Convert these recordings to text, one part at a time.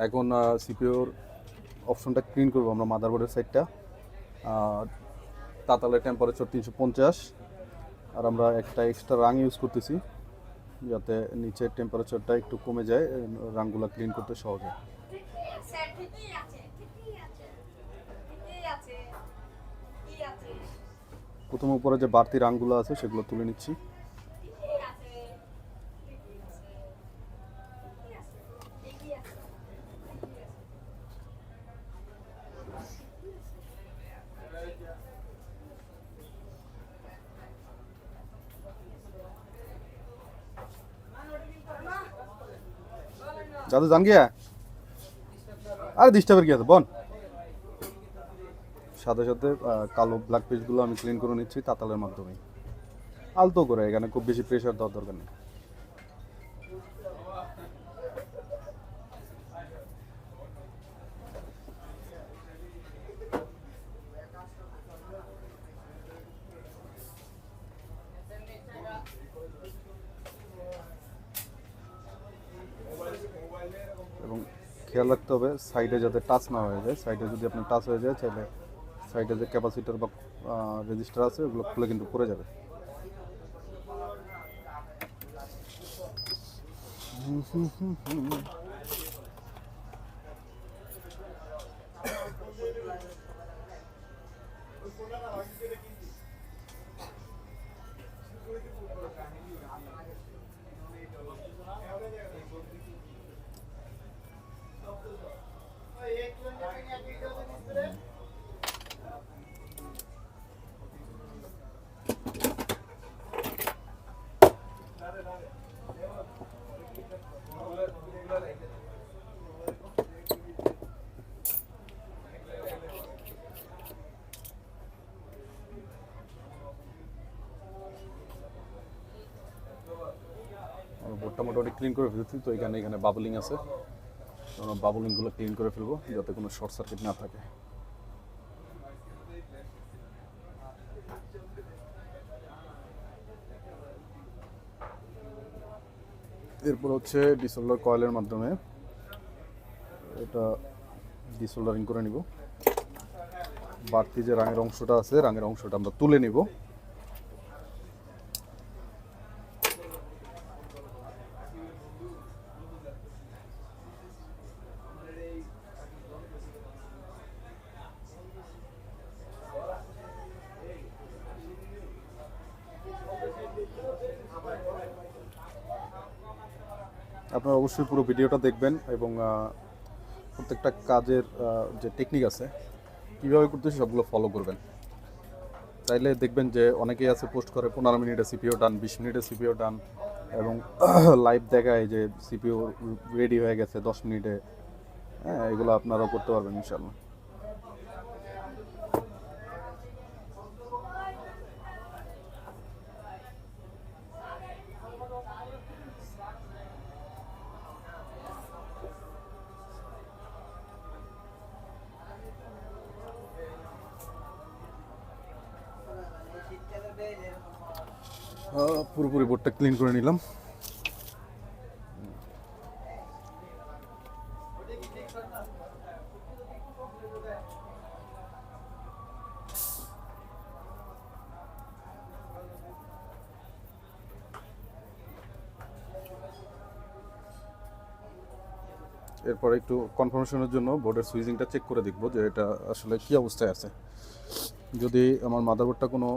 এখন সিপিওর অপশনটা ক্লিন করবো আমরা মাদারবোর্ডের সাইডটা। তাতালের টেম্পারেচার 350, আর আমরা একটা এক্সট্রা রাং ইউজ করতেছি যাতে নিচের টেম্পারেচারটা একটু কমে যায়, রাংগুলো ক্লিন করতে সহজ হয়। প্রথমে উপরে যে বাড়তি রাংগুলো আছে সেগুলো তুলে নিচ্ছি। দাদু জান গিয়া আর ডিস্টার্বের কি আছে বন। সাথে সাথে কালো ব্ল্যাক পেজগুলো আমি ক্লিন করে নিচ্ছি তাতালের মাধ্যমে, আলতো করে, এখানে খুব বেশি প্রেশার দেওয়ার দরকার নেই। এবং খেয়াল রাখতে হবে সাইডে যাতে টাচ না হয়ে যায়। সাইডে যদি আপনার টাচ হয়ে যায় তাহলে সাইডে যে ক্যাপাসিটার বা রেজিস্টার আছে ওগুলো খুলে কিন্তু পড়ে যাবে। বোর্ডটা মোটামুটি ক্লিন করে ফেলছি, তো এখানে বাবলিং আছে, আমরা বাবলিংগুলো ক্লিন করে ফেলবো যাতে কোনো শর্ট সার্কিট না থাকে। এরপর হচ্ছে ডিসোল্ডার কয়েলের মাধ্যমে এটা ডিসোল্ডারিং করে নিব। বাড়তি যে রাঙের অংশটা আছে, রাঙের অংশটা আমরা তুলে নিব। আপনারা অবশ্যই পুরো ভিডিওটা দেখবেন এবং প্রত্যেকটা কাজের যে টেকনিক আছে কীভাবে করতেছি সবগুলো ফলো করবেন। তাইলে দেখবেন যে অনেকেই আছে পোস্ট করে 15 মিনিটে সিপিও ডান, 20 মিনিটে সিপিও ডান, এবং লাইভ দেখায় যে সিপিও রেডি হয়ে গেছে 10 মিনিটে। হ্যাঁ, এগুলো আপনারাও করতে পারবেন ইনশাল্লাহ। পুরোপুরি বোর্ডটা ক্লিন করে নিলাম। এরপরে একটু কনফার্মেশনের জন্য বোর্ডের সুইচিংটা চেক করে দেখব যে এটা আসলে কী অবস্থায় আছে। যদি আমার মাদারবোর্ডটা কোনো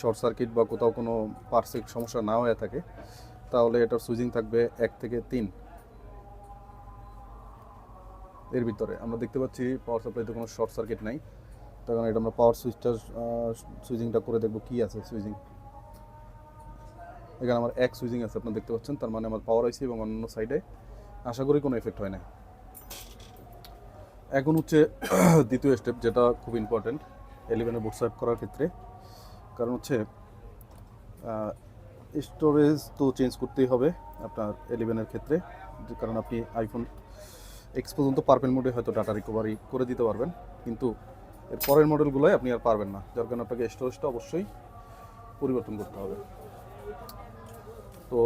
শর্ট সার্কিট বা কোথাও কোনো পার্টসে সমস্যা না হয়ে থাকে তাহলে এটার সুইচিং থাকবে 1 থেকে 3 এর ভিতরে। আমরা দেখতে পাচ্ছি পাওয়ার সাপ্লাইতে কোনো শর্ট সার্কিট নাই, তখন এটা আমরা পাওয়ার সুইচটার সুইচিংটা করে দেখব কী আছে সুইচিং। এখানে আমার 1 সুইচিং আছে আপনারা দেখতে পাচ্ছেন, তার মানে আমার পাওয়ার আইসি এবং অন্য সাইডে আশা করি কোনো এফেক্ট হয় না। এখন হচ্ছে দ্বিতীয় স্টেপ, যেটা খুব ইম্পর্টেন্ট 11 বুট সোয়াপ করার ক্ষেত্রে। কারণ হচ্ছে স্টোরেজ তো চেঞ্জ করতেই হবে আপনার 11 ক্ষেত্রে, কারণ আপনি আইফোন এক্স পর্যন্ত পার্পেল মোডে হয়তো ডাটা রিকভারি করে দিতে পারবেন, কিন্তু এর পরের মডেলগুলোই আপনি আর পারবেন না, যার কারণে আপনাকে স্টোরেজটা অবশ্যই পরিবর্তন করতে হবে। তো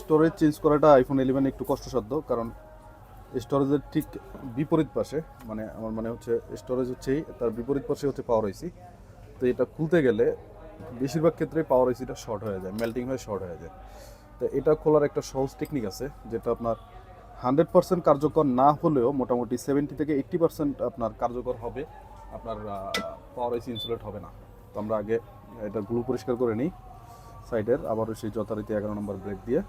স্টোরেজ চেঞ্জ করাটা আইফোন 11 একটু কষ্টসাধ্য, কারণ স্টোরেজের ঠিক বিপরীত পাশে, মানে আমার মানে হচ্ছে স্টোরেজ হচ্ছেই তার বিপরীত পাশে হচ্ছে পাওয়ার আইসি। তো এটা খুলতে গেলে বেশিরভাগ ক্ষেত্রে পাওয়ার আইসিটা শর্ট হয়ে যায়, মেল্টিং হয়ে শর্ট হয়ে যায়। তো এটা খোলার একটা সহজ টেকনিক আছে, যেটা আপনার 100% কার্যকর না হলেও মোটামুটি 70 থেকে 80% আপনার কার্যকর হবে, আপনার পাওয়ার আইসি ইনসুলেট হবে না। তো আমরা আগে এটা গ্লু পরিষ্কার করে নিই সাইডের, আবারও সেই যথারীতি 11 নম্বর ব্রেক দিয়ে।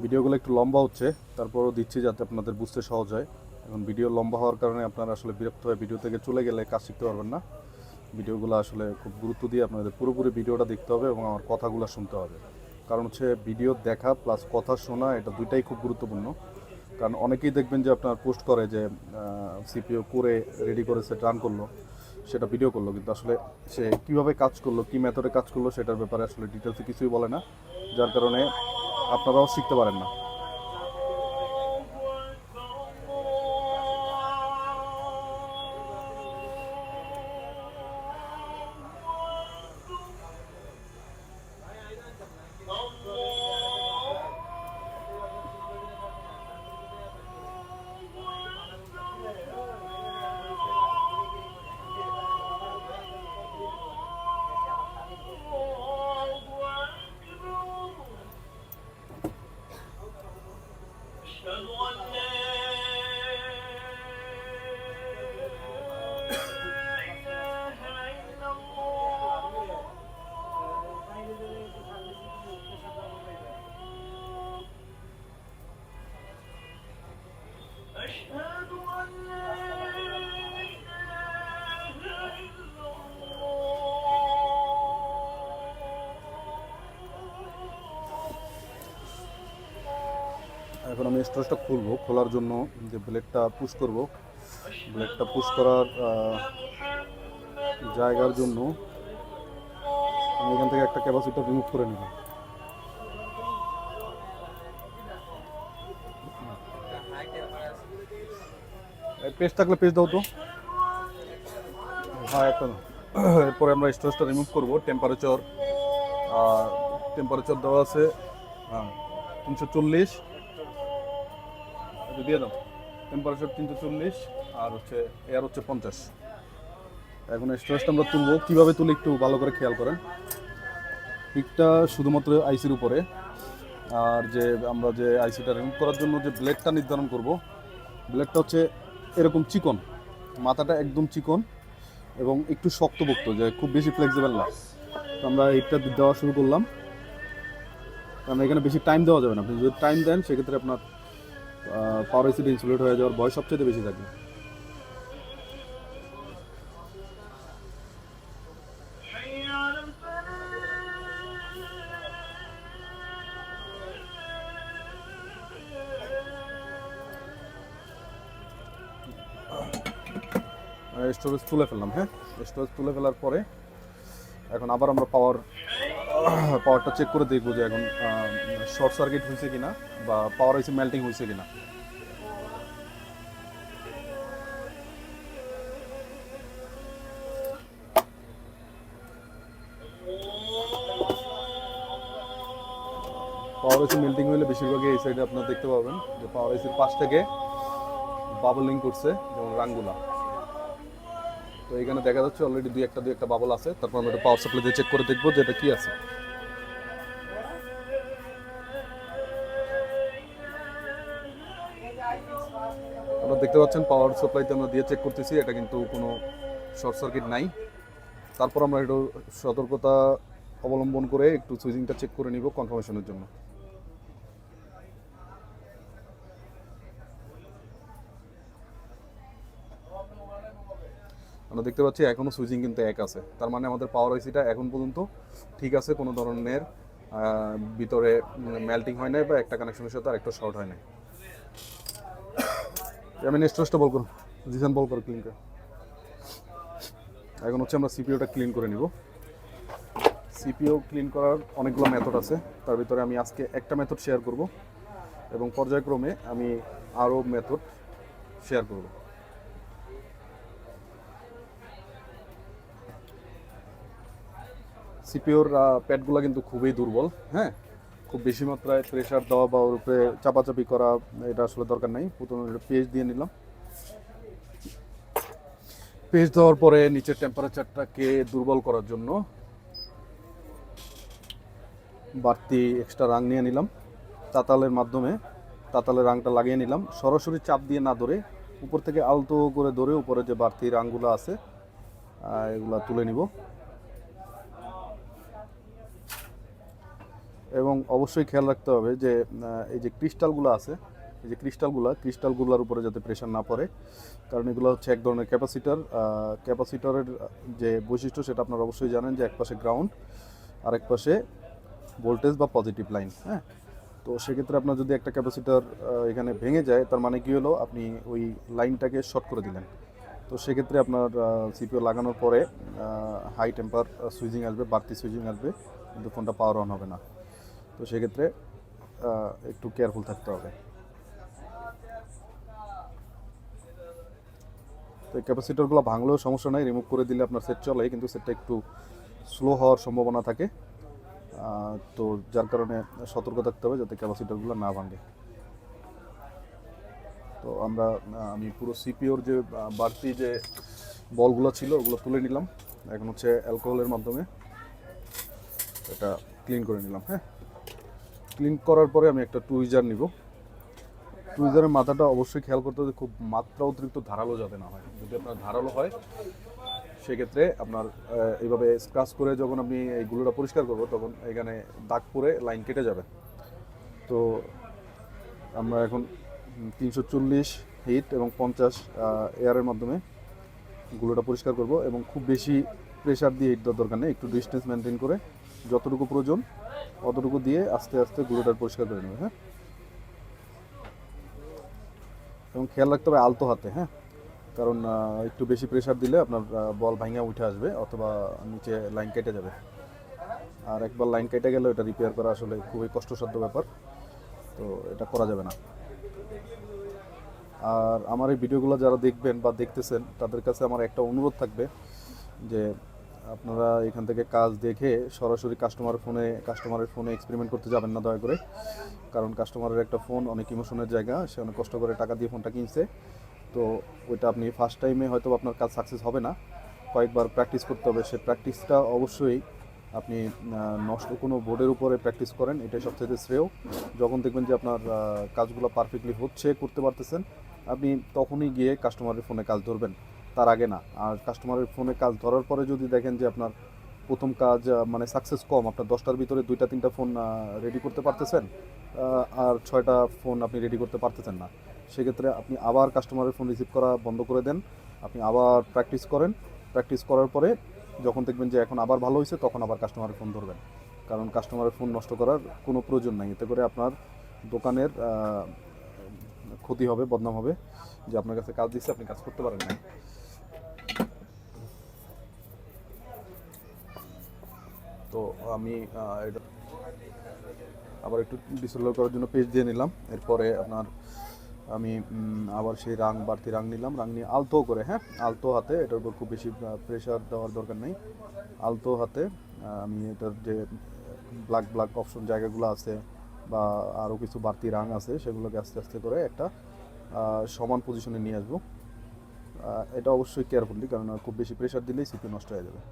ভিডিওগুলো একটু লম্বা হচ্ছে, তারপরও দিচ্ছি যাতে আপনাদের বুঝতে সহজ হয়। এখন ভিডিও লম্বা হওয়ার কারণে আপনারা আসলে বিরক্ত হয়ে ভিডিও থেকে চলে গেলে কাজ শিখতে পারবেন না। ভিডিওগুলো আসলে খুব গুরুত্ব দিয়ে আপনাদের পুরোপুরি ভিডিওটা দেখতে হবে এবং আমার কথাগুলো শুনতে হবে। কারণ হচ্ছে ভিডিও দেখা প্লাস কথা শোনা, এটা দুইটাই খুব গুরুত্বপূর্ণ। কারণ অনেকেই দেখবেন যে আপনার পোস্ট করে যে সিপিও করে রেডি করে সেট রান করলো, সেটা ভিডিও করলো, কিন্তু আসলে সে কীভাবে কাজ করলো, কী মেথডে কাজ করলো সেটার ব্যাপারে আসলে ডিটেলসে কিছুই বলে না, যার কারণে আপনারাও শিখতে পারেন না। এখন আমি স্টোরেজটা খুলবো। খোলার জন্য যে ব্লেডটা পুশ করব, ব্লেডটা পুশ করার জায়গার জন্য আমি এখান থেকে একটা ক্যাপাসিটর রিমুভ করে নেব। পেজ থাকলে পেজ দাও তো। হ্যাঁ, একটা দাও। এরপরে আমরা স্টোরেজটা রিমুভ করব। টেম্পারেচার দেওয়া আছে 340, দিয়ে দাও। টেম্পারেচার 340 আর হচ্ছে এয়ার হচ্ছে 50। এখন স্টোরেজটা আমরা তুলবো, কীভাবে তুলে একটু ভালো করে খেয়াল করেন। পিকটা শুধুমাত্র আইসির উপরে, আর যে আমরা যে আইসিটা রিমুভ করার জন্য যে ব্লেডটা নির্ধারণ করব, ব্লেডটা হচ্ছে এরকম চিকন, মাথাটা একদম চিকন এবং একটু শক্তপোক্ত, যে খুব বেশি ফ্লেক্সিবল না। তো আমরা এইটা দেওয়া শুরু করলাম, কারণ এখানে বেশি টাইম দেওয়া যাবে না। আপনি যদি টাইম দেন সেক্ষেত্রে আপনার পাওয়ার আইসিটা ইনসুলেট হয়ে যাওয়ার ভয় সবচেয়ে বেশি থাকবে। স্টোরেজ তুলে ফেললাম। হ্যাঁ, স্টোরেজ তুলে ফেলার পরে এখন আবার আমরা পাওয়ারটা চেক করে দেখবো যে এখন শর্ট সার্কিট হয়েছে কিনা বা পাওয়ার আইসি মেল্টিং হয়েছে কিনা। পাওয়ার আইসি মেল্টিং হলে বেশিরভাগই এই সাইডে আপনারা দেখতে পাবেন যে পাওয়ার আইসির পাশ থেকে বাবলিং করছে, যেমন রাঙ্গুলা। তো এখানে দেখা যাচ্ছে অলরেডি দুই একটা বাবল আছে। তারপর আমরা পাওয়ার সাপ্লাই দিয়ে চেক করে দেখবো যে এটা কি আছে। আপনারা দেখতে পাচ্ছেন পাওয়ার সাপ্লাইতে আমরা দিয়ে চেক করতেছি, এটা কিন্তু কোনো শর্ট সার্কিট নাই। তারপর আমরা একটু সতর্কতা অবলম্বন করে একটু সুইচিংটা চেক করে নিব কনফার্মেশনের জন্য। আমরা দেখতে পাচ্ছি এখনও সুইচিং কিন্তু এক আছে, তার মানে আমাদের পাওয়ার আইসিটা এখন পর্যন্ত ঠিক আছে, কোনো ধরনের ভিতরে মেল্টিং হয় নাই বা একটা কানেকশনের সাথে আর একটা শর্ট হয় নাই। আমি স্টোরেজটা বল করুন, জিসান বল করো ক্লিন করে। এখন হচ্ছে আমরা সিপিইউটা ক্লিন করে নিব। সিপিইউ ক্লিন করার অনেকগুলো মেথড আছে, তার ভিতরে আমি আজকে একটা মেথড শেয়ার করব এবং পর্যায়ক্রমে আমি আরও মেথড শেয়ার করব। সিপিইউর প্যাডগুলো কিন্তু খুবই দুর্বল, হ্যাঁ, খুব বেশি মাত্রায় প্রেশার দেওয়া বা ওর উপরে চাপাচাপি করা এটা আসলে দরকার নেই। প্রথমে পেস্ট দিয়ে নিলাম। পেস্ট দেওয়ার পরে নিচের টেম্পারেচারটাকে দুর্বল করার জন্য বাড়তি এক্সট্রা রাং নিয়ে নিলাম। তাতালের মাধ্যমে তাতালের রাংটা লাগিয়ে নিলাম। সরাসরি চাপ দিয়ে না ধরে উপর থেকে আলতো করে ধরে উপরে যে বাড়তি রাংগুলো আছে এগুলো তুলে নিব। এবং অবশ্যই খেয়াল রাখতে হবে যে এই যে ক্রিস্টালগুলো আছে, এই যে ক্রিস্টালগুলোর উপরে যাতে প্রেশার না পড়ে, কারণ এগুলো হচ্ছে এক ধরনের ক্যাপাসিটার। ক্যাপাসিটরের যে বৈশিষ্ট্য সেটা আপনারা অবশ্যই জানেন যে এক পাশে গ্রাউন্ড আর এক পাশে ভোল্টেজ বা পজিটিভ লাইন, হ্যাঁ। তো সেক্ষেত্রে আপনার যদি একটা ক্যাপাসিটার এখানে ভেঙে যায়, তার মানে কী হলো, আপনি ওই লাইনটাকে শর্ট করে দিলেন। তো সেক্ষেত্রে আপনার সিপিইউ লাগানোর পরে হাই টেম্পার সুইচিং আসবে, বাড়তি সুইচিং আসবে, কিন্তু ফোনটা পাওয়ার অন হবে না। তো সেক্ষেত্রে একটু কেয়ারফুল থাকতে হবে। তো এই ক্যাপাসিটরগুলো ভাঙলেও সমস্যা নাই, রিমুভ করে দিলে আপনার সেট চলে, কিন্তু সেটটা একটু স্লো হওয়ার সম্ভাবনা থাকে। তো যার কারণে সতর্ক থাকতে হবে যাতে ক্যাপাসিটরগুলো না ভাঙে। তো আমি পুরো সিপিইউর যে বাড়তি যে বলগুলো ছিল ওগুলো তুলে নিলাম। এখন হচ্ছে অ্যালকোহলের মাধ্যমে এটা ক্লিন করে নিলাম। হ্যাঁ, ক্লিন করার পরে আমি একটা টুইজার নিব। টুইজারের মাথাটা অবশ্যই খেয়াল করতে হবে, খুব মাত্রা অতিরিক্ত ধারালো যাতে না হয়। যদি আপনার ধারালো হয় সেক্ষেত্রে আপনার এইভাবে স্ক্রাচ করে যখন আপনি এই গুলোটা পরিষ্কার করবো তখন এখানে দাগ পরে লাইন কেটে যাবে। তো আমরা এখন 340 হিট এবং 50 এয়ারের মাধ্যমে গুলোটা পরিষ্কার করব, এবং খুব বেশি প্রেশার দিয়ে হিট দেওয়ার দরকার নেই। একটু ডিস্টেন্স মেনটেন করে যতটুকু প্রয়োজন অতটুকু দিয়ে আস্তে আস্তে গুলোটা পরিষ্কার করে নেবে। হ্যাঁ, এবং খেয়াল রাখতে হবে আলতো হাতে, হ্যাঁ, কারণ একটু বেশি প্রেশার দিলে আপনার বল ভাঙা উঠে আসবে অথবা নিচে লাইন কেটে যাবে। আর একবার লাইন কেটে গেলে এটা রিপেয়ার করা আসলে খুবই কষ্টসাধ্য ব্যাপার, তো এটা করা যাবে না। আর আমার এই ভিডিওগুলো যারা দেখবেন বা দেখতেছেন তাদের কাছে আমার একটা অনুরোধ থাকবে যে আপনারা এখান থেকে কাজ দেখে সরাসরি কাস্টমারের ফোনে এক্সপেরিমেন্ট করতে যাবেন না দয়া করে। কারণ কাস্টমারের একটা ফোন অনেক ইমোশনের জায়গা, সে অনেক কষ্ট করে টাকা দিয়ে ফোনটা কিনছে। তো ওইটা আপনি ফার্স্ট টাইমে হয়তো আপনার কাজ সাকসেস হবে না, কয়েকবার প্র্যাকটিস করতে হবে। সে প্র্যাকটিসটা অবশ্যই আপনি নষ্ট কোনো বোর্ডের উপরে প্র্যাকটিস করেন, এটাই সবচেয়ে শ্রেয়। যখন দেখবেন যে আপনার কাজগুলো পারফেক্টলি হচ্ছে, করতে পারতেছেন, আপনি তখনই গিয়ে কাস্টমারের ফোনে কাজ ধরবেন, তার আগে না। আর কাস্টমারের ফোনে কাজ ধরার পরে যদি দেখেন যে আপনার প্রথম কাজ মানে সাকসেস কম, আপনার 10টার ভিতরে 2-3টা ফোন রেডি করতে পারতেছেন আর 6টা ফোন আপনি রেডি করতে পারতেছেন না, সেক্ষেত্রে আপনি আবার কাস্টমারের ফোন রিসিভ করা বন্ধ করে দেন। আপনি আবার প্র্যাকটিস করেন, প্র্যাকটিস করার পরে যখন দেখবেন যে এখন আবার ভালো হয়েছে তখন আবার কাস্টমারের ফোন ধরবেন। কারণ কাস্টমারের ফোন নষ্ট করার কোনো প্রয়োজন নাই, এতে করে আপনার দোকানের ক্ষতি হবে, বদনাম হবে যে আপনার কাছে কাজ দিচ্ছে আপনি কাজ করতে পারেন না। তো আমি এটা আবার একটু ডিসেবল করার জন্য পেজ দিয়ে নিলাম। এরপরে আমি আবার সেই বাড়তি রাং নিলাম, রাং নিয়ে আলতো করে, হ্যাঁ, আলতো হাতে, এটার উপর খুব বেশি প্রেশার দেওয়ার দরকার নেই। আলতো হাতে আমি এটার যে ব্ল্যাক অপশন জায়গাগুলো আছে বা আরও কিছু বাড়তি রাং আছে সেগুলোকে আস্তে আস্তে করে একটা সমান পজিশনে নিয়ে আসবো। এটা অবশ্যই কেয়ারফুলি, কারণ খুব বেশি প্রেশার দিলেই সিপি নষ্ট হয়ে যাবে।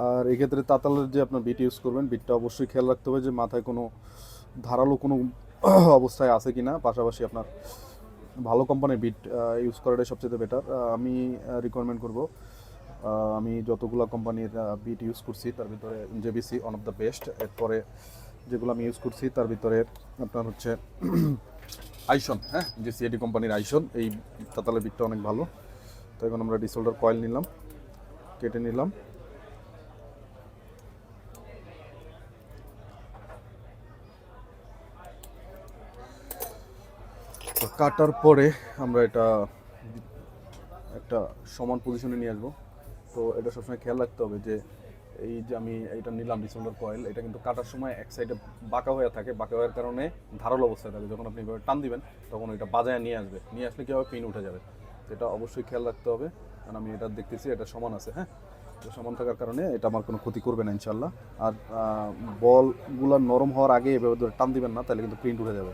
আর এক্ষেত্রে তাতালের যে আপনার বিট ইউজ করবেন, বিটটা অবশ্যই খেয়াল রাখতে হবে যে মাথায় কোনো ধারালো কোনো অবস্থায় আছে কি না। পাশাপাশি আপনার ভালো কোম্পানির বিট ইউজ করাটাই সবচেয়ে বেটার। আমি রিকমেন্ড করব, আমি যতগুলো কোম্পানির বিট ইউজ করছি তার ভিতরে JBC one of the best. এরপরে যেগুলো আমি ইউজ করছি তার ভিতরে আপনার হচ্ছে আইসন, হ্যাঁ, যে সিএডি কোম্পানির আইসন, এই তাতালের বিটটা অনেক ভালো। তো এখন আমরা ডিসোল্ডার কয়েল নিলাম, কেটে নিলাম। কাটার পরে আমরা এটা একটা সমান পজিশনে নিয়ে আসবো। তো এটা সবসময় খেয়াল রাখতে হবে যে এই যে আমি এটা নিলাম ডিসেম্বর কয়েল, এটা কিন্তু কাটার সময় এক সাইডে বাঁকা হয়ে থাকে, বাঁকা হওয়ার কারণে ধারালো অবস্থায় থাকে। যখন আপনি এভাবে টান দিবেন তখন ওইটা বাজায় নিয়ে আসবে, নিয়ে আসলে কী হবে, পিন উঠে যাবে। এটা অবশ্যই খেয়াল রাখতে হবে, কারণ আমি এটা দেখতেছি এটা সমান আছে। হ্যাঁ, তো সমান থাকার কারণে এটা আমার কোনো ক্ষতি করবে না ইনশাল্লাহ। আর বলগুলো নরম হওয়ার আগে এভাবে ধরে টান দিবেন না, তাহলে কিন্তু প্রিন্ট উঠে যাবে।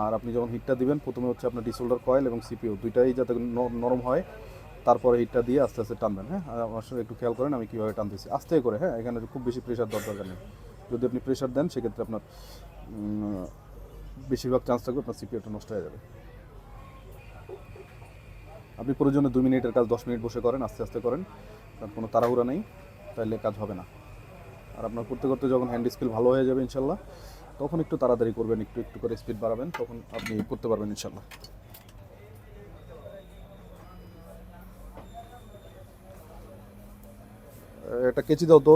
আর আপনি যখন হিটটা দিবেন, প্রথমে হচ্ছে আপনার ডিসোল্ডার কয়েল এবং সিপিইউ দুইটাই যাতে নরম হয়, তারপরে হিটটা দিয়ে আস্তে আস্তে টানবেন। হ্যাঁ, আর আমার সঙ্গে একটু খেয়াল করেন আমি কীভাবে টানতেছি, আস্তে করে। হ্যাঁ, এখানে খুব বেশি প্রেশার দরকার নেই। যদি আপনি প্রেশার দেন সেক্ষেত্রে আপনার বেশিরভাগ চান্স থাকবে আপনার সিপিইউটা নষ্ট হয়ে যাবে। আপনি প্রয়োজনে 2 মিনিটের কাজ 10 মিনিট বসে করেন, আস্তে আস্তে করেন, কারণ কোনো তাড়াহুড়া নেই, তাহলে কাজ হবে না। আর আপনার করতে করতে যখন হ্যান্ড স্কিল ভালো হয়ে যাবে ইনশাল্লাহ, তখন একটু তাড়াতাড়ি করবেন, একটু একটু করে স্পিড বাড়াবেন, তখন আপনি করতে পারবেন ইনশাল্লাহ। একটা কেচি দাও তো।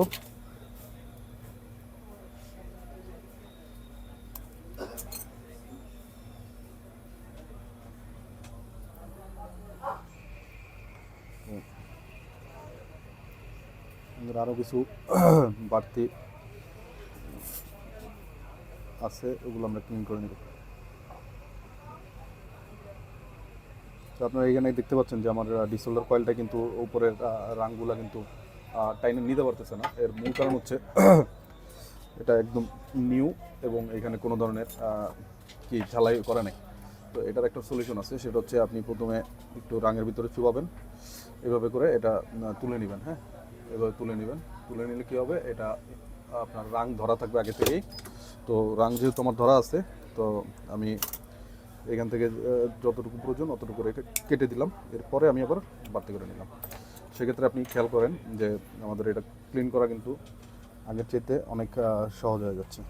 আরও কিছু বাড়তি আছে, ওগুলো আমরা ক্লিন করে নেব। তো আপনারা এখানে দেখতে পাচ্ছেন যে আমার ডিসোল্ডার কয়েলটা কিন্তু উপরের রাংগুলা কিন্তু টাইনে নিতে পারতেছে না। এর মূল কারণ হচ্ছে এটা একদম নিউ এবং এখানে কোনো ধরনের কি ঝালাই করা নেই। তো এটার একটা সলিউশন আছে, সেটা হচ্ছে আপনি প্রথমে একটু রাঙের ভিতরে চুবাবেন, এভাবে করে এটা তুলে নেবেন। হ্যাঁ, এভাবে তুলে নেবেন, তুলে নিলে কী হবে, এটা আপনার রাং ধরা থাকবে আগে থেকেই। তো রাং যেহেতু আমার ধরা আছে, তো আমি এখান থেকে যতটুকু প্রয়োজন অতটুকু রেখে কেটে দিলাম, এরপরে আমি আবার বাড়তি করে নিলাম। সেক্ষেত্রে আপনি খেয়াল করেন যে আমাদের এটা ক্লিন করা কিন্তু আগের চাইতে অনেক সহজ হয়ে যাচ্ছে।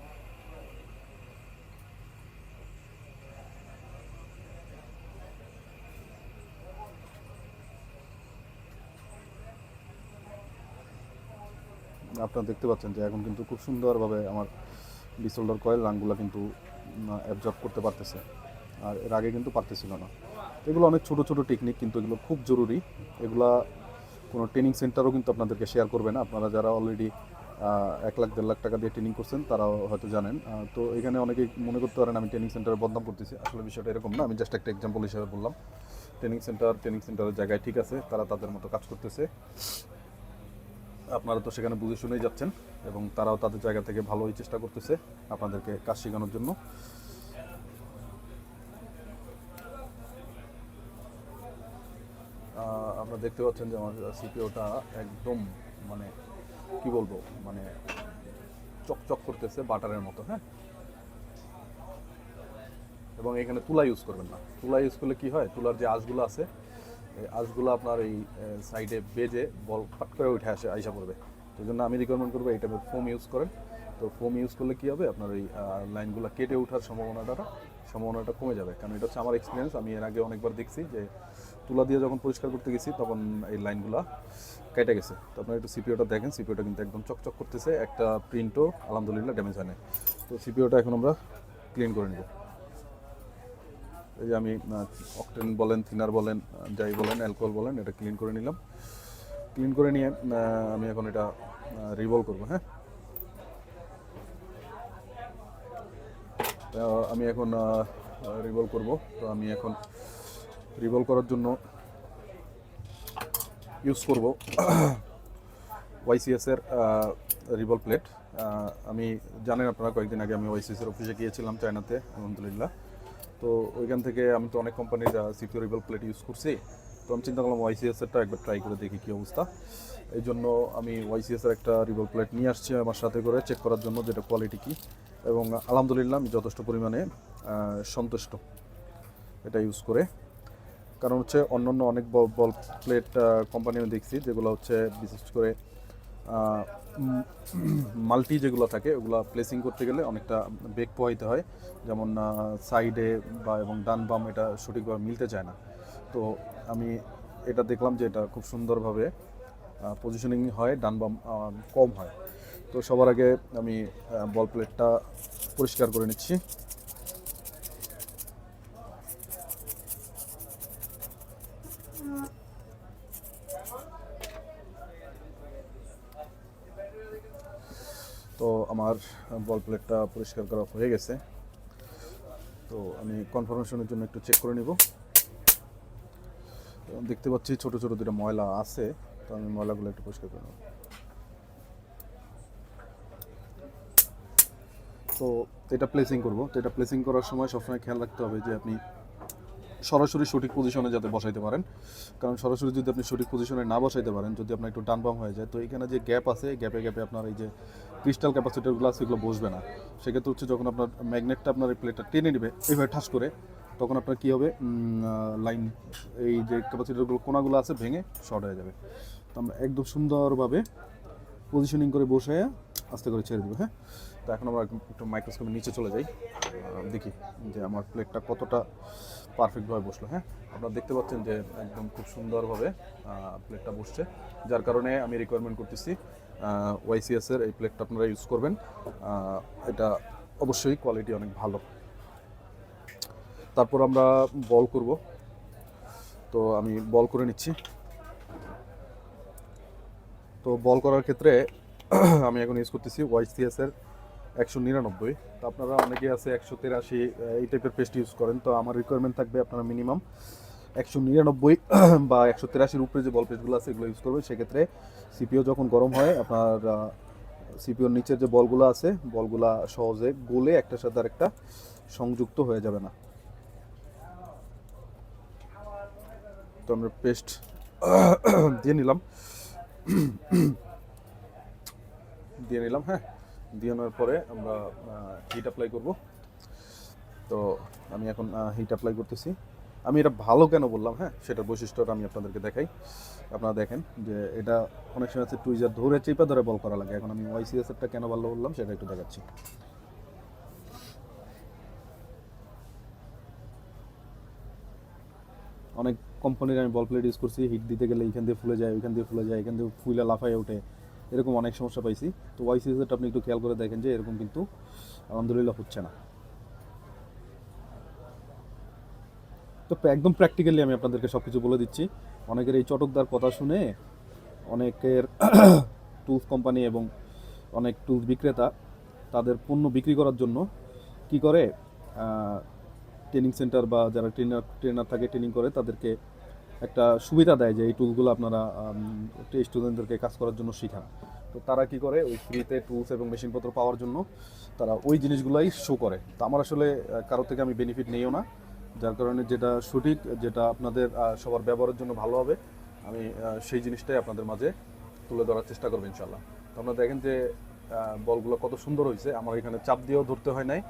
আপনারা দেখতে পাচ্ছেন যে এখন কিন্তু খুব সুন্দরভাবে আমার ডিসোল্ডার কয়েল রাংগুলো কিন্তু অ্যাবজর্ব করতে পারতেছে, আর এর আগে কিন্তু পারতেছিল না। এগুলো অনেক ছোটো ছোটো টেকনিক, কিন্তু এগুলো খুব জরুরি। এগুলা কোনো ট্রেনিং সেন্টারও কিন্তু আপনাদেরকে শেয়ার করবে না। আপনারা যারা অলরেডি 1 লাখ 1.5 লাখ টাকা দিয়ে ট্রেনিং করছেন তারাও হয়তো জানেন। তো এখানে অনেকেই মনে করতে পারেন আমি ট্রেনিং সেন্টারে বদনাম করতেছি, আসলে বিষয়টা এরকম না। আমি জাস্ট একটা এক্সাম্পল হিসেবে বললাম। ট্রেনিং সেন্টারের জায়গায় ঠিক আছে, তারা তাদের মতো কাজ করতেছে, আপনারা তো সেখানে বুঝে শুনেই যাচ্ছেন, এবং তারাও তাদের জায়গা থেকে ভালোই চেষ্টা করতেছে আপনাদেরকে কাজ শেখানোর জন্য। আপনারা দেখতে পাচ্ছেন যে আমার সিপিওটা একদম মানে কি বলবো, মানে চকচক করতেছে বাটারের মতো। হ্যাঁ, এবং এখানে তুলা ইউজ করবেন না। তুলা ইউজ করলে কি হয়, তুলার যে আঁশগুলো আছে, এই আঁশগুলো আপনার এই সাইডে বেজে বল ফাট করে উঠে আইসা পড়বে। তো জন্য আমি রিকমেন্ড করবো এই টাইপের ফোম ইউজ করেন। তো ফোম ইউজ করলে কী হবে, আপনার এই লাইনগুলো কেটে ওঠার সম্ভাবনাটা কমে যাবে। কারণ এটা হচ্ছে আমার এক্সপিরিয়েন্স, আমি এর আগে অনেকবার দেখছি যে তুলা দিয়ে যখন পরিষ্কার করতে গেছি তখন এই লাইনগুলো কেটে গেছে। তো আপনারা একটু সিপিওটা দেখেন, সিপিওটা কিন্তু একদম চকচক করতেছে, একটা প্রিন্টও আলহামদুলিল্লাহ ড্যামেজ হয় না। তো সিপিওটা এখন আমরা ক্লিন করে নেব। এই যে আমি অকটেন বলেন, থিনার বলেন, যাই বলেন, অ্যালকোহল বলেন, এটা ক্লিন করে নিলাম। ক্লিন করে নিয়ে আমি এখন এটা রিভলভ করব। হ্যাঁ, আমি এখন রিভলভ করব। তো আমি এখন রিভলভ করার জন্য ইউজ করব ওয়াইসিএস এর রিভলভ প্লেট। আমি জানেন আপনারা, কয়েকদিন আগে আমি ওয়াইসিএস এর অফিসে গিয়েছিলাম চায়নাতে, আলহামদুলিল্লাহ। তো ওইখান থেকে আমি তো অনেক কোম্পানির সিপিও রিভলভ প্লেট ইউজ করছি। তো আমি চিন্তা করলাম ওয়াইসিএস এরটা একবার ট্রাই করে দেখি কী অবস্থা। এই জন্য আমি ওয়াইসিএস এর একটা রিভলভ প্লেট নিয়ে আসছি আমার সাথে করে, চেক করার জন্য যেটা কোয়ালিটি কী। এবং আলহামদুলিল্লাহ আমি যথেষ্ট পরিমাণে সন্তুষ্ট এটা ইউজ করে। কারণ হচ্ছে অন্যান্য অনেক বল প্লেট কোম্পানি আমি দেখছি যেগুলো হচ্ছে বিশেষ করে মাল্টি যেগুলো থাকে, ওগুলো প্লেসিং করতে গেলে অনেকটা বেগ পোহাইতে হয়, যেমন সাইডে বা এবং ডান বাম এটা সঠিকভাবে মিলতে চায় না। তো আমি এটা দেখলাম যে এটা খুব সুন্দরভাবে পজিশনিং হয়, ডান বাম কম হয়। তো সবার আগে আমি বল প্লেটটা পরিষ্কার করে নিচ্ছি। আমার বল প্লেটটা পরিষ্কার করা হয়ে গেছে। তো আমি কনফার্মেশনের জন্য একটু চেক করে নিব। দেখতে পাচ্ছি ছোট ছোট দুটো ময়লা আছে, তো আমি ময়লাগুলো একটু পরিষ্কার করে নেব। তো এটা প্লেসিং করব। তো এটা প্লেসিং করার সময় সবসময় খেয়াল রাখতে হবে যে আপনি সরাসরি সঠিক পজিশনে যাতে বসাইতে পারেন, কারণ সরাসরি যদি আপনি সঠিক পজিশনে না বসাইতে পারেন, যদি আপনার একটু ডান বাম হয়ে যায়, তো এখানে যে গ্যাপ আছে গ্যাপে গ্যাপে আপনার এই যে ক্রিস্টাল ক্যাপাসিটারগুলো আছে এগুলো বসবে না। সেক্ষেত্রে হচ্ছে যখন আপনার ম্যাগনেটটা আপনার এই প্লেটটা টেনে নেবে এইভাবে ঠাস করে, তখন আপনার কী হবে, লাইন এই যে ক্যাপাসিটারগুলো কোনাগুলো আছে ভেঙে শর্ট হয়ে যাবে। তো আমরা একদম সুন্দরভাবে পজিশনিং করে বসে আস্তে করে ছেড়ে দেবো। হ্যাঁ, তো এখন আমরা একটু মাইক্রোস্কোপের নিচে চলে যাই, দেখি যে আমার প্লেটটা কতটা পারফেক্টভাবে বসলো। হ্যাঁ, আপনারা দেখতে পাচ্ছেন যে একদম খুব সুন্দরভাবে প্লেটটা বসছে, যার কারণে আমি রিকোয়ারমেন্ট করতেছি ওয়াইসিএসের এই প্লেটটা আপনারা ইউজ করবেন। এটা অবশ্যই কোয়ালিটি অনেক ভালো। তারপর আমরা বল করব। তো আমি বল করে নিচ্ছি। তো বল করার ক্ষেত্রে আমি এখন ইউজ করতেছি ওয়াইসিএসের 199। তো আপনারা অনেকেই আছে 183 এই টাইপের পেস্ট ইউজ করেন। তো আমার রিকোয়ারমেন্ট থাকবে আপনারা মিনিমাম 199 বা 183-র উপরে যে বল পেস্টগুলো আছে এগুলো ইউজ করবেন। সেক্ষেত্রে সিপিও যখন গরম হয় আপনার সিপিওর নিচের যে বলগুলো আছে বলগুলা সহজে গলে একটার সাথে আরেকটা সংযুক্ত হয়ে যাবে না। তো আমরা পেস্ট দিয়ে নিলাম। হ্যাঁ, দিয়ে নেওয়ার পরে আমরা হিট অ্যাপ্লাই করব। তো আমি এখন হিট অ্যাপ্লাই করতেছি। আমি এটা ভালো কেন বললাম, হ্যাঁ, সেটার বৈশিষ্ট্যটা আমি আপনাদেরকে দেখাই। আপনারা দেখেন যে এটা অনেক সময় আছে টুইজার ধরে চেপে ধরে বল করা লাগে। এখন আমি ওয়াইসিএসেরটা কেন ভালো বললাম সেটা একটু দেখাচ্ছি। অনেক কোম্পানির আমি বল প্লেট ইউজ করছি, হিট দিতে গেলে এখান দিয়ে ফুলে যায়, ওইখান দিয়ে ফুলে যায়, এখান দিয়ে ফুলে লাফায় ওঠে, এরকম অনেক সমস্যা পাইছি। তো ওয়াইসিএসেরটা আপনি একটু খেয়াল করে দেখেন যে এরকম কিন্তু আলহামদুলিল্লাহ হচ্ছে না। তো একদম প্র্যাকটিক্যালি আমি আপনাদেরকে সব কিছু বলে দিচ্ছি। অনেকের এই চটকদার কথা শুনে অনেকের টুলস কোম্পানি এবং অনেক টুলস বিক্রেতা তাদের পণ্য বিক্রি করার জন্য কি করে, ট্রেনিং সেন্টার বা যারা ট্রেনার থাকে ট্রেনিং করে তাদেরকে একটা সুবিধা দেয় যে এই টুলসগুলো আপনারা স্টুডেন্টদেরকে কাজ করার জন্য শেখান। তো তারা কি করে ওই ফ্রিতে টুলস এবং মেশিনপত্র পাওয়ার জন্য তারা ওই জিনিসগুলাই শো করে। তো আমার আসলে কারো থেকে আমি বেনিফিট নিইও না, যার কারণে যেটা সঠিক, যেটা আপনাদের সবার ব্যবহারের জন্য ভালো হবে, আমি সেই জিনিসটাই আপনাদের মাঝে তুলে ধরার চেষ্টা করবো ইনশাল্লাহ। তো আপনারা দেখেন যে বলগুলো কত সুন্দর হয়েছে। আমার এখানে চাপ দিয়েও ধরতে হয় নাই,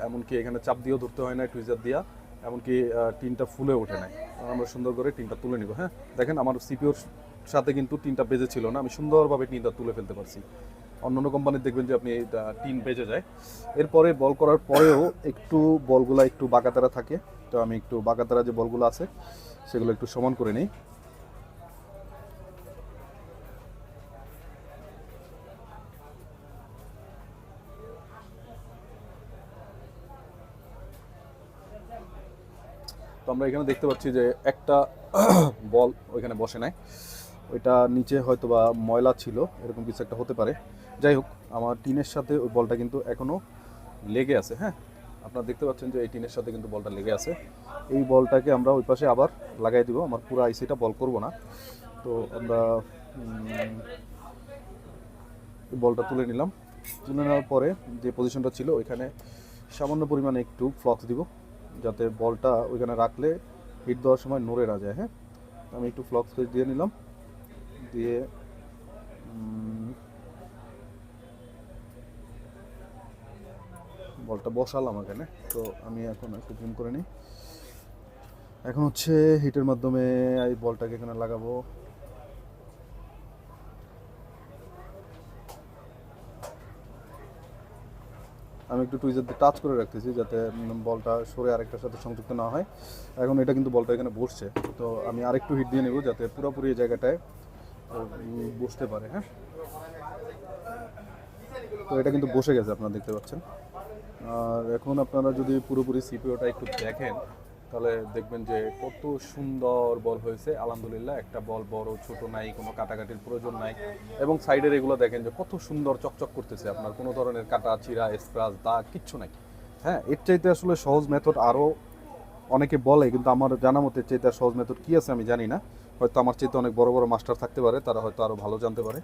এমনকি এখানে চাপ দিয়েও ধরতে হয় না টুইজার দিয়া, এমনকি টিনটা ফুলে ওঠে নাই। আমরা সুন্দর করে টিনটা তুলে নিব। হ্যাঁ, দেখেন আমার সিপিওর সাথে কিন্তু টিনটা বেজে ছিল না, আমি সুন্দরভাবে টিনটা তুলে ফেলতে পারছি। অন্যান্য কোম্পানির দেখবেন যে আপনি টিন বেজে যায়। এরপরে বল করার পরেও একটু বলগুলা একটু বাঁকাতারা থাকে, তো আমি একটু বাঁকাতারা যে বলগুলো আছে সেগুলো একটু সমান করে নিই। তো আমরা এখানে দেখতে পাচ্ছি যে একটা বল ওইখানে বসে নাই, ওইটা নিচে হয়তো বা ময়লা ছিল, এরকম কিছু একটা হতে পারে। যাই হোক, আমার টিনের সাথে ওই বলটা কিন্তু এখনও লেগে আছে। হ্যাঁ, আপনারা দেখতে পাচ্ছেন যে এই টিনের সাথে কিন্তু বলটা লেগে আছে। এই বলটাকে আমরা ওই পাশে আবার লাগাই দিব। আমার পুরো আইসিটা বল করব না। তো আমরা বলটা তুলে নিলাম। তুলে নেওয়ার পরে যে পজিশনটা ছিল ওইখানে সামান্য পরিমাণে একটু ফ্লক্স দিব, যাতে বলটা ওইখানে রাখলে হিট দেওয়ার সময় নড়ে না যায়। হ্যাঁ, আমি একটু ফ্লক্স দিয়ে নিলাম, দিয়ে বলটা বসালাম এখানে। তো আমি এখন একটু জুম করে নিই। এখন হচ্ছে হিটের মাধ্যমে এই বলটাকে এখানে লাগাবো। আমি একটু টুইজার দিয়ে টাচ করে রাখতেছি যাতে বলটা সরে আরেকটার সাথে সংযুক্ত না হয়। এখন এটা কিন্তু বলটা এখানে বসছে। তো আমি আরেকটু হিট দিয়ে নেব যাতে পুরোপুরি এই জায়গাটায় বসতে পারে। হ্যাঁ, তো এটা কিন্তু বসে গেছে, আপনারা দেখতে পাচ্ছেন। আর এখন আপনারা যদি পুরোপুরি সিপিওটা একটু দেখেন, তাহলে দেখবেন যে কত সুন্দর বল হয়েছে। আলহামদুলিল্লাহ, একটা বল বড় ছোট নাই, কোনো কাটাকাটির প্রয়োজন নাই। এবং সাইডের এগুলো দেখেন যে কত সুন্দর চকচক করতেছে, আপনার কোনো ধরনের কাটা চিরা স্ক্রাচ দাগ কিচ্ছু নাই। হ্যাঁ, এর চাইতে আসলে সহজ মেথড আরও অনেকে বলে, কিন্তু আমার জানা মতে এর চাইতে আর সহজ মেথড কী আছে আমি জানি না। হয়তো আমার চাইতে অনেক বড় বড় মাস্টার থাকতে পারে, তারা হয়তো আরও ভালো জানতে পারে।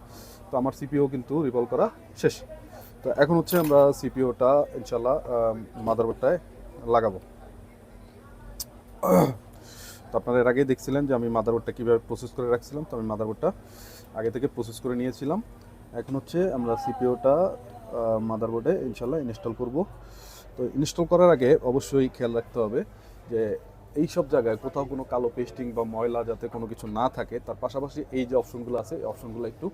তো আমার সিপিও কিন্তু রিভলভ করা শেষ। তো এখন হচ্ছে আমরা সিপিওটা ইনশাল্লাহ মাদারবোর্ডটায় লাগাবো। তো আপনারা এর আগেই দেখছিলেন যে আমি মাদারবোর্ডটা কীভাবে প্রসেস করে রাখছিলাম। তো আমি মাদারবোর্ডটা আগে থেকে প্রসেস করে নিয়েছিলাম। এখন হচ্ছে আমরা সিপিওটা মাদারবোর্ডে ইনশাল্লাহ ইনস্টল করব। তো ইনস্টল করার আগে অবশ্যই খেয়াল রাখতে হবে যে এই সব জায়গায় কোথাও কোনো কালো পেস্টিং বা ময়লা যাতে কোনো কিছু না থাকে। তার পাশাপাশি এই যে অপশনগুলো আছে এই অপশনগুলো একটু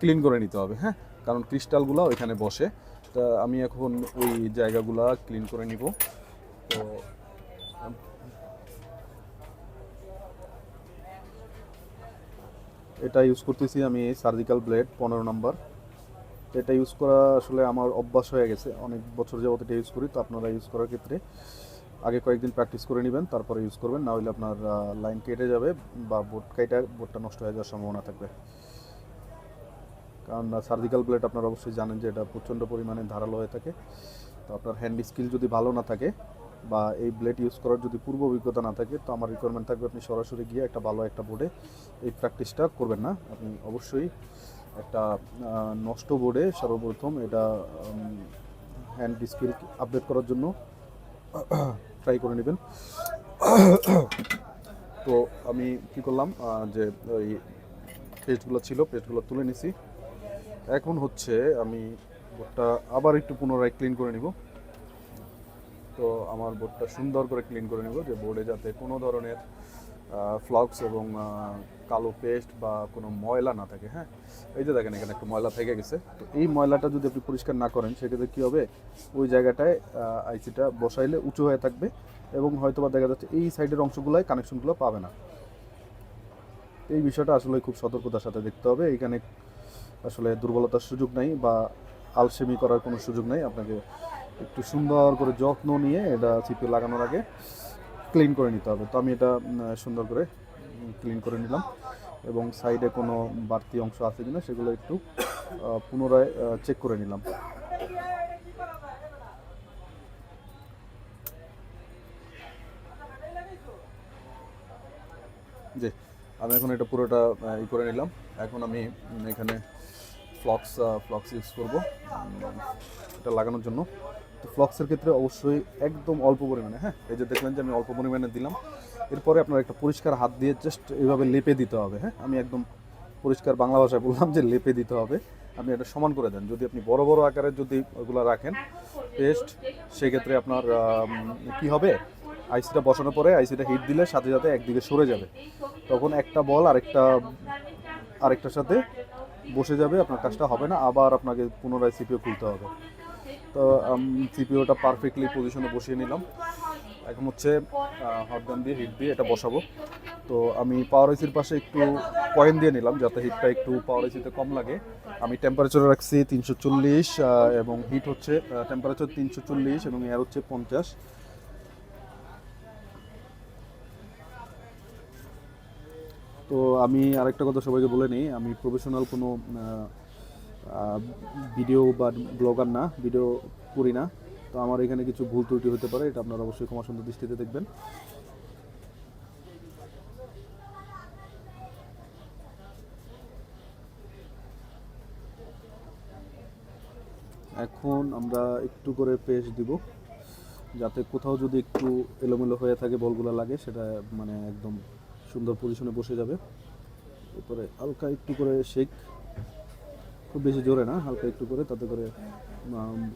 ক্লিন করে নিতে হবে। হ্যাঁ, কারণ ক্রিস্টালগুলো ওইখানে বসে। তা আমি এখন ওই জায়গাগুলো ক্লিন করে নিব। তো এটা ইউজ করতেছি আমি সার্জিক্যাল ব্লেড 15 নম্বর। এটা ইউজ করা আসলে আমার অভ্যাস হয়ে গেছে, অনেক বছর যাবত এটা ইউজ করি। তো আপনারা ইউজ করার ক্ষেত্রে আগে কয়েকদিন প্র্যাকটিস করে নেবেন, তারপরে ইউজ করবেন, না হলে আপনার লাইন কেটে যাবে বা বোর্ডটা নষ্ট হয়ে যাওয়ার সম্ভাবনা থাকবে। কারণ সার্জিক্যাল ব্লেড আপনারা অবশ্যই জানেন যে এটা প্রচণ্ড পরিমাণে ধারালো হয়ে থাকে। তো আপনার হ্যান্ড স্কিল যদি ভালো না থাকে বা এই ব্লেড ইউজ করার যদি পূর্ব অভিজ্ঞতা না থাকে, তো আমার রিকোয়ারমেন্ট থাকবে আপনি সরাসরি গিয়ে একটা ভালো একটা বোর্ডে এই প্র্যাকটিসটা করবেন না। আপনি অবশ্যই একটা নষ্ট বোর্ডে সর্বপ্রথম এটা হ্যান্ড স্কিল আপডেট করার জন্য ট্রাই করে নেবেন। তো আমি কি করলাম, যে ওই পেস্টগুলো ছিল পেস্টগুলো তুলে নিছি। এখন হচ্ছে আমি বোর্ডটা আবার একটু পুনরায় ক্লিন করে নিব। তো আমার বোর্ডটা সুন্দর করে ক্লিন করে নিব, যে বোর্ডে যাতে কোনো ধরনের ফ্লক্স এবং কালো পেস্ট বা কোনো ময়লা না থাকে। হ্যাঁ, এই যে দেখেন এখানে একটু ময়লা থেকে গেছে। তো এই ময়লাটা যদি আপনি পরিষ্কার না করেন সেক্ষেত্রে কী হবে, ওই জায়গাটায় আইসিটা বসাইলে উঁচু হয়ে থাকবে এবং হয়তো বা দেখা যাচ্ছে এই সাইডের অংশগুলোয় কানেকশনগুলো পাবে না। এই বিষয়টা আসলে খুব সতর্কতার সাথে দেখতে হবে। এইখানে আসলে দুর্বলতার সুযোগ নাই বা আলসেমি করার কোনো সুযোগ নাই। আপনাকে একটু সুন্দর করে যত্ন নিয়ে এটা সিপিউ লাগানোর আগে ক্লিন করে নিতে হবে। তো আমি এটা সুন্দর করে ক্লিন করে নিলাম এবং সাইডে কোনো বাড়তি অংশ আছে কিনা সেগুলো একটু পুনরায় চেক করে নিলাম। জি, আমি এখন এটা পুরোটা করে নিলাম। এখন আমি এখানে ফ্লক্স ইউজ করব এটা লাগানোর জন্য। তো ফ্লক্সের ক্ষেত্রে অবশ্যই একদম অল্প পরিমাণে, হ্যাঁ, এই যে দেখলেন যে আমি অল্প পরিমাণে দিলাম। এরপরে আপনার একটা পরিষ্কার হাত দিয়ে জাস্ট এইভাবে লেপে দিতে হবে। হ্যাঁ, আমি একদম পরিষ্কার বাংলা ভাষায় বললাম যে লেপে দিতে হবে। আপনি এটা সমান করে দেন। যদি আপনি বড় বড় আকারের যদি ওগুলো রাখেন পেস্ট, সেক্ষেত্রে আপনার কি হবে, আইসিটা বসানোর পরে আইসিটা হিট দিলে সাথে সাথে একদিকে সরে যাবে। তখন একটা বল আরেকটার সাথে বসে যাবে, আপনার কাজটা হবে না, আবার আপনাকে পুনরায় সিপিও খুলতে হবে। তো সিপিওটা পারফেক্টলি পজিশনে বসিয়ে নিলাম। এখন হচ্ছে হট গান দিয়ে হিট দিয়ে এটা বসাবো। তো আমি পাওয়ার আইসির পাশে একটু কয়েন দিয়ে নিলাম যাতে হিটটা একটু পাওয়ার আইসিতে কম লাগে। আমি টেম্পারেচার রাখছি 340 এবং হিট হচ্ছে টেম্পারেচার 340 এবং এয়ার হচ্ছে 50। তো আমি আরেকটা কথা সবাইকে বলে নিই, আমি প্রফেশনাল কোনো ভিডিও বা ব্লগার না, ভিডিও করি না। তো আমার এখানে কিছু ভুল ত্রুটি হতে পারে, এটা আপনারা অবশ্যই ক্ষমা সুন্দর দৃষ্টিতে দেখবেন। এখন আমরা একটু করে পেস্ট দিব যাতে কোথাও যদি একটু এলোমেলো হয়ে থাকে বলগুলো লাগে সেটা মানে একদম সুন্দর পজিশনে বসে যাবে। এরপরে হালকা একটু করে শেক, খুব বেশি জোরে না, হালকা একটু করে, তাতে করে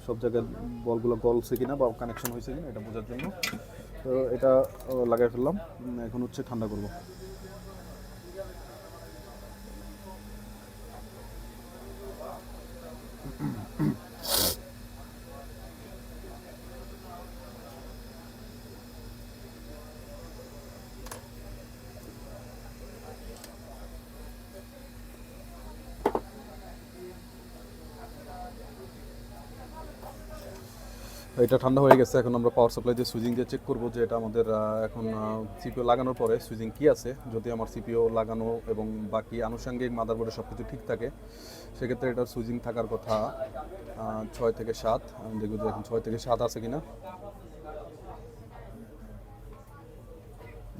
সব জায়গায় বলগুলো গলছে কিনা বা কানেকশন হয়েছে কিনা এটা বোঝার জন্য। তো এটা লাগাই ফেললাম। এখন হচ্ছে ঠান্ডা করব। এটা ঠান্ডা হয়ে গেছে। এখন আমরা পাওয়ার সাপ্লাই দিয়ে সুইচিং দিয়ে চেক করবো যে এটা আমাদের এখন সিপিও লাগানোর পরে সুইচিং কি আছে। যদি আমার সিপিও লাগানো এবং বাকি আনুষঙ্গিক মাদারবোর্ডে সব কিছু ঠিক থাকে, সেক্ষেত্রে এটার সুইচিং থাকার কথা 6 থেকে 7। আমি দেখব যে এখন 6 থেকে 7 আছে কিনা।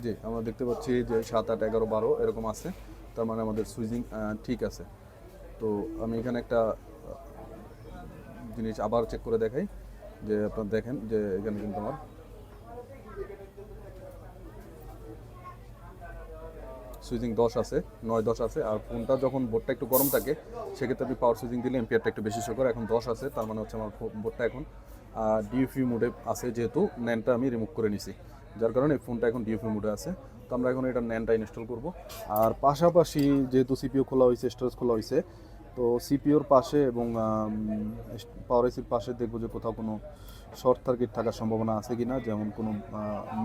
জি, আমরা দেখতে পাচ্ছি যে 7, 8, 11, 12 এরকম আছে। তার মানে আমাদের সুইচিং ঠিক আছে। তো আমি এখানে একটা জিনিস আবার চেক করে দেখাই, যে আপনারা দেখেন যে এখানে কিন্তু আমার সুইচিং 10 আছে, 9, 10 আছে। আর ফোনটা যখন বোর্ডটা একটু গরম থাকে, সেক্ষেত্রে আপনি পাওয়ার সুইচিং দিলে এম্পিয়ারটা একটু বেশি শো করে। এখন 10 আছে, তার মানে হচ্ছে আমার বোর্ডটা এখন ডিএফইউ মোডে আছে, যেহেতু ন্যানটা আমি রিমুভ করে নিছি, যার কারণে এই ফোনটা এখন ডিএফইউ মোডে আছে। তো আমরা এখন এটা ন্যানটা ইনস্টল করব। আর পাশাপাশি যেহেতু সিপিইউ খোলা হয়েছে, স্টোরেজ খোলা হয়েছে, তো সিপিইউর পাশে এবং পাওয়ার আইসির পাশে দেখবো যে কোথাও কোনো শর্ট সার্কিট থাকার সম্ভাবনা আছে কিনা, যেমন কোনো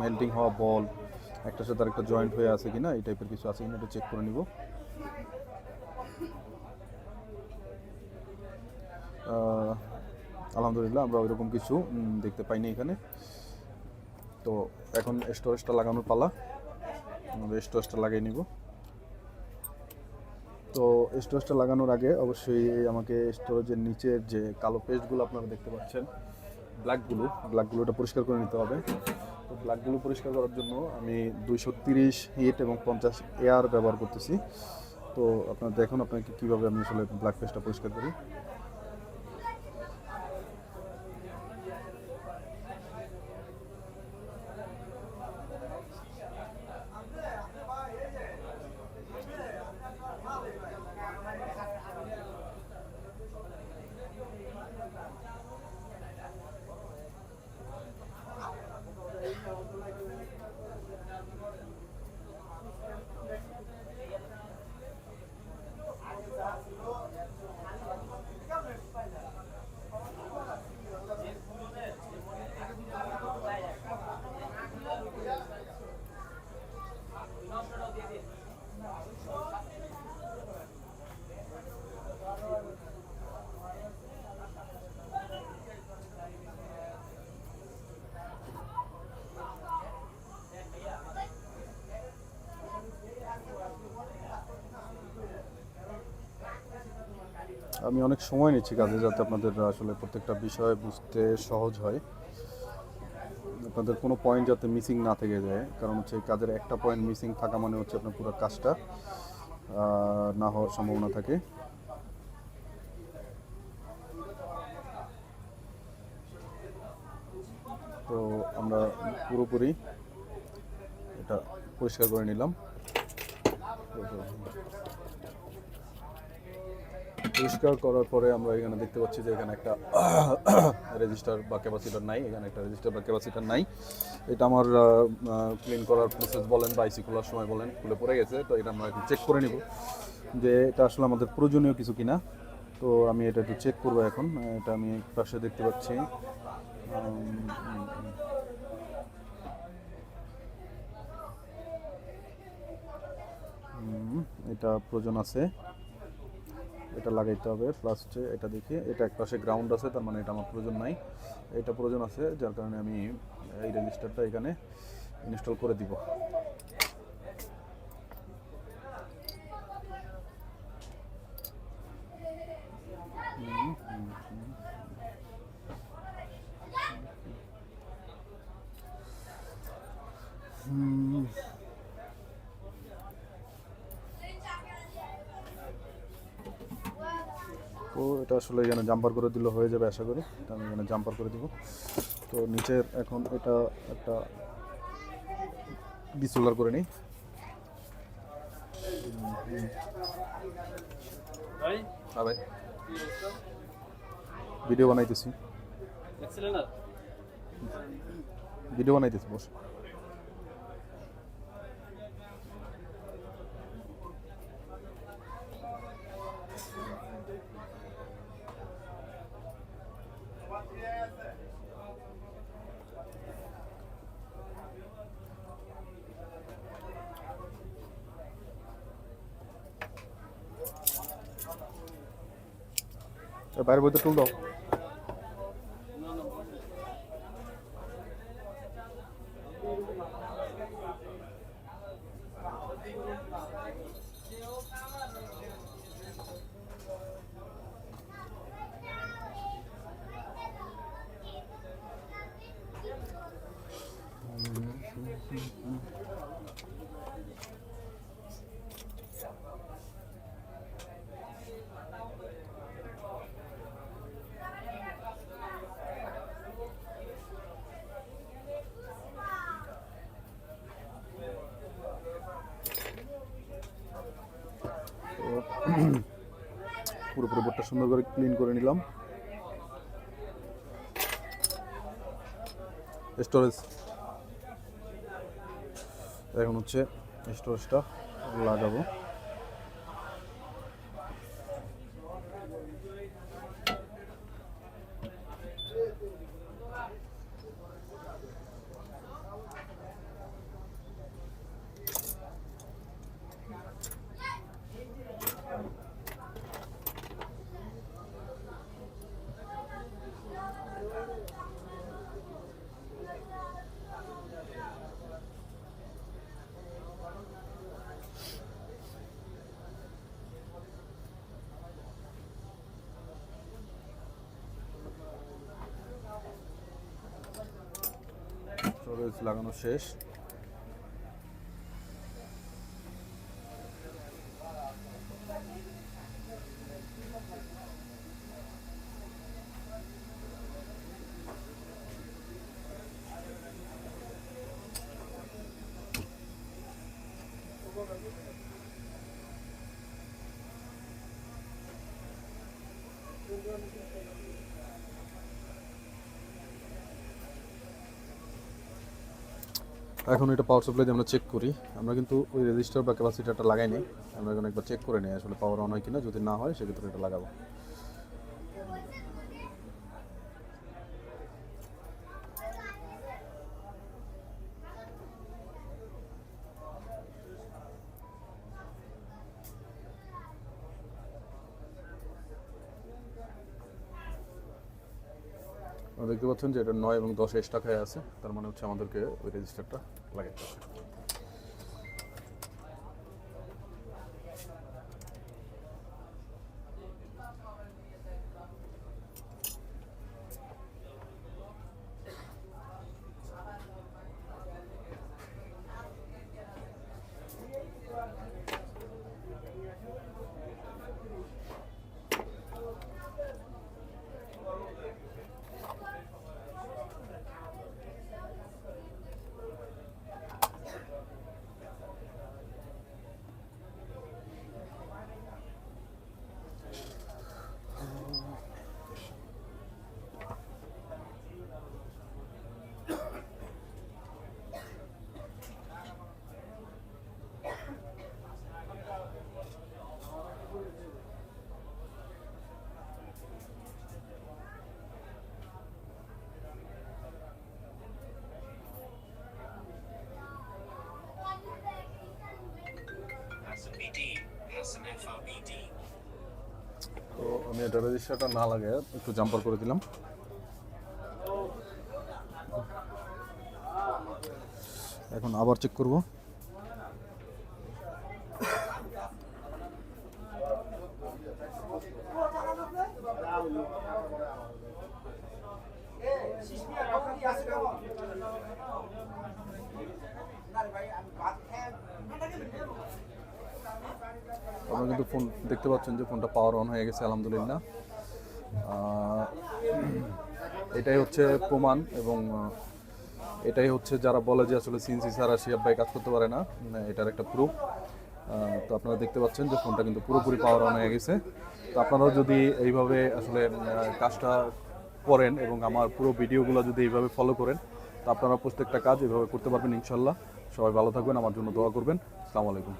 মেল্টিং হওয়া বল একটার সাথে আরেকটা জয়েন্ট হয়ে আছে কিনা, এই টাইপের কিছু আছে কিনা এটা চেক করে নিব। আলহামদুলিল্লাহ আমরা ওইরকম কিছু দেখতে পাইনি এখানে। তো এখন স্টোরেজটা লাগানোর পালা, আমরা স্টোরেজটা লাগিয়ে নিব। তো স্টোরেজটা লাগানোর আগে অবশ্যই আমাকে স্টোরেজের নিচের যে কালো পেস্টগুলো আপনারা দেখতে পাচ্ছেন, ব্ল্যাকগুলোটা পরিষ্কার করে নিতে হবে। তো ব্ল্যাকগুলো পরিষ্কার করার জন্য আমি 230 হিট এবং 50 এয়ার ব্যবহার করতেছি। তো আপনারা দেখুন আপনাকে কীভাবে আমি আসলে ব্ল্যাক পেস্টটা পরিষ্কার করি। আমি অনেক সময় নিচ্ছি কাজে, যাতে আপনাদের আসলে প্রত্যেকটা বিষয় বুঝতে সহজ হয়, আপনাদের কোনো পয়েন্ট যাতে মিসিং না থেকে যায়। কারণ হচ্ছে কাজের একটা পয়েন্ট মিসিং থাকা মানে হচ্ছে আপনার পুরো কাজটা না হওয়ার সম্ভাবনা থাকে। তো আমরা পুরোপুরি এটা পরিষ্কার করে নিলাম। পরিষ্কার করার পরে আমরা এখানে দেখতে পাচ্ছি যে এখানে একটা রেজিস্টার বা ক্যাপাসিটার নাই, এখানে একটা রেজিস্টার বা ক্যাপাসিটার নাই। এটা আমার ক্লিন করার প্রসেস বলেন বা আইসি খোলার সময় বলেন খুলে পড়ে গেছে। তো এটা আমরা একটু চেক করে নিব যে এটা আসলে আমাদের প্রয়োজনীয় কিছু কিনা। তো আমি এটা একটু চেক করবো এখন। এটা আমি পাশে দেখতে পাচ্ছি এটা প্রয়োজন আছে, এটা লাগাইতে হবে। প্লাস এটা দেখি এটা এক পাশে গ্রাউন্ড আছে, তার মানে এটা আমার প্রয়োজন নাই। এটা প্রয়োজন আছে, যার কারণে আমি এই রেজিস্টারটা এখানে ইনস্টল করে দিব। তো এটা আসলে এখানে জাম্পার করে দিলে হয়ে যাবে আশা করি। এটা আমি এখানে জাম্পার করে দিব। তো নিচের এখন এটা একটা ডিসোলার করে নিই। হ্যাঁ ভাই, ভিডিও বানাইতেছি বস। বাইরের বইতে টুল দাও। পুরোপুরি বোর্ডটা সুন্দর করে ক্লিন করে নিলাম। স্টোরেজ, এখন হচ্ছে স্টোরেজটা লাগাবো। স্টোরেজ লাগানো শেষ। এখন এটা পাওয়ার সাপ্লাই দিয়ে আমরা চেক করি। আমরা কিন্তু ওই রেজিস্টার বা ক্যাপাসিটারটা লাগাইনি, আমরা এখন একবার চেক করে নিই আসলে পাওয়ার অন হয় কিনা। যদি না হয় সেক্ষেত্রে এটা লাগাবো। দেখতে পাচ্ছেন যে এটা 9 এবং 10 স্টাক হয়ে আছে, তার মানে হচ্ছে আমাদেরকে ওই রেজিস্টারটা লাগাতে হবে। তো আমি এটা রেজিস্টারটা না লাগে একটু জাম্পার করে দিলাম। এখন আবার চেক করব। আপনারা কিন্তু ফোন দেখতে পাচ্ছেন যে ফোনটা পাওয়ার অন হয়ে গেছে আলহামদুলিল্লাহ। এটাই হচ্ছে প্রমাণ, এবং এটাই হচ্ছে যারা বলে যে আসলে সিএনসি ছাড়া শিহাব ভাই কাজ করতে পারে না, এটার একটা প্রুফ। তো আপনারা দেখতে পাচ্ছেন যে ফোনটা কিন্তু পুরোপুরি পাওয়ার অন হয়ে গেছে। তো আপনারাও যদি এইভাবে আসলে কাজটা করেন এবং আমার পুরো ভিডিওগুলো যদি এইভাবে ফলো করেন, তো আপনারা প্রত্যেকটা কাজ এইভাবে করতে পারবেন ইনশাল্লাহ। সবাই ভালো থাকবেন, আমার জন্য দোয়া করবেন। আসসালামু আলাইকুম।